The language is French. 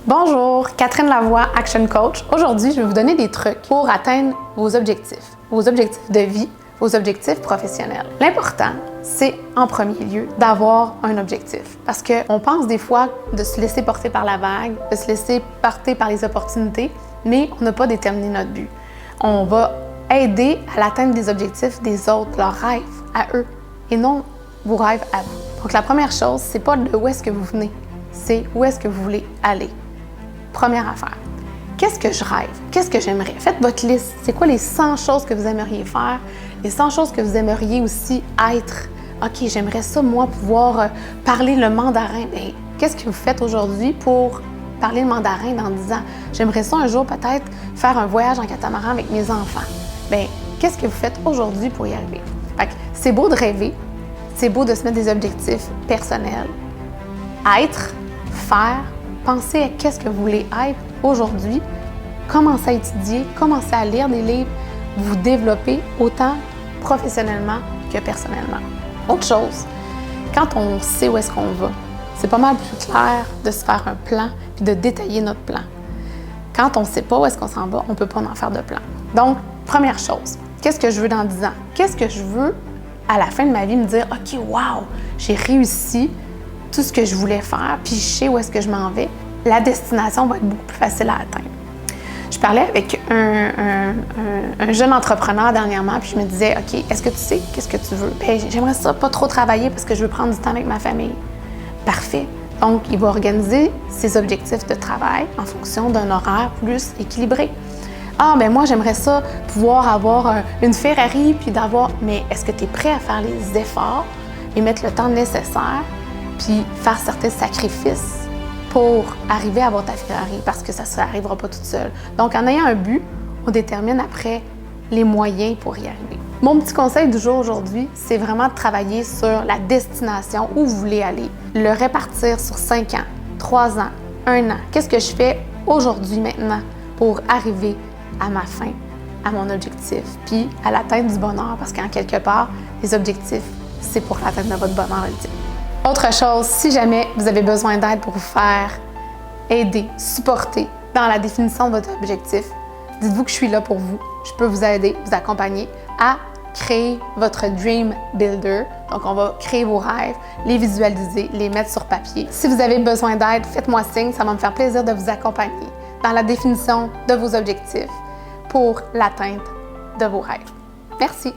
Bonjour, Catherine Lavoie, Action Coach. Aujourd'hui, je vais vous donner des trucs pour atteindre vos objectifs de vie, vos objectifs professionnels. L'important, c'est en premier lieu d'avoir un objectif. Parce qu'on pense des fois de se laisser porter par la vague, de se laisser porter par les opportunités, mais on n'a pas déterminé notre but. On va aider à l'atteinte des objectifs des autres, leurs rêves à eux, et non vos rêves à vous. Donc la première chose, c'est pas de où est-ce que vous venez, c'est où est-ce que vous voulez aller. Première affaire, qu'est-ce que je rêve? Qu'est-ce que j'aimerais? Faites votre liste. C'est quoi les 100 choses que vous aimeriez faire? Les 100 choses que vous aimeriez aussi être? OK, j'aimerais ça, moi, pouvoir parler le mandarin. Bien, qu'est-ce que vous faites aujourd'hui pour parler le mandarin dans 10 ans? J'aimerais ça un jour peut-être faire un voyage en catamaran avec mes enfants. Bien, qu'est-ce que vous faites aujourd'hui pour y arriver? Fait que c'est beau de rêver, c'est beau de se mettre des objectifs personnels. Être, faire, pensez à qu'est-ce que vous voulez être aujourd'hui, commencez à étudier, commencez à lire des livres, vous développer autant professionnellement que personnellement. Autre chose, quand on sait où est-ce qu'on va, c'est pas mal plus clair de se faire un plan et de détailler notre plan. Quand on ne sait pas où est-ce qu'on s'en va, on ne peut pas en faire de plan. Donc, première chose, qu'est-ce que je veux dans 10 ans? Qu'est-ce que je veux à la fin de ma vie me dire, OK, wow, j'ai réussi tout ce que je voulais faire, puis je sais où est-ce que je m'en vais, la destination va être beaucoup plus facile à atteindre. Je parlais avec un jeune entrepreneur dernièrement, puis je me disais, OK, est-ce que tu sais qu'est-ce que tu veux? Bien, j'aimerais ça pas trop travailler parce que je veux prendre du temps avec ma famille. Parfait. Donc, il va organiser ses objectifs de travail en fonction d'un horaire plus équilibré. Ah, ben moi, j'aimerais ça pouvoir avoir une Ferrari, puis d'avoir... Mais est-ce que tu es prêt à faire les efforts et mettre le temps nécessaire puis faire certains sacrifices pour arriver à avoir ta Ferrari, parce que ça ne arrivera pas toute seule. Donc, en ayant un but, on détermine après les moyens pour y arriver. Mon petit conseil du jour aujourd'hui, c'est vraiment de travailler sur la destination où vous voulez aller. Le répartir sur 5 ans, 3 ans, 1 an. Qu'est-ce que je fais aujourd'hui, maintenant, pour arriver à ma fin, à mon objectif, puis à l'atteinte du bonheur, parce qu'en quelque part, les objectifs, c'est pour l'atteinte de votre bonheur ultime. Autre chose, si jamais vous avez besoin d'aide pour vous faire aider, supporter dans la définition de votre objectif, dites-vous que je suis là pour vous. Je peux vous aider, vous accompagner à créer votre Dream Builder. Donc, on va créer vos rêves, les visualiser, les mettre sur papier. Si vous avez besoin d'aide, faites-moi signe, ça va me faire plaisir de vous accompagner dans la définition de vos objectifs pour l'atteinte de vos rêves. Merci!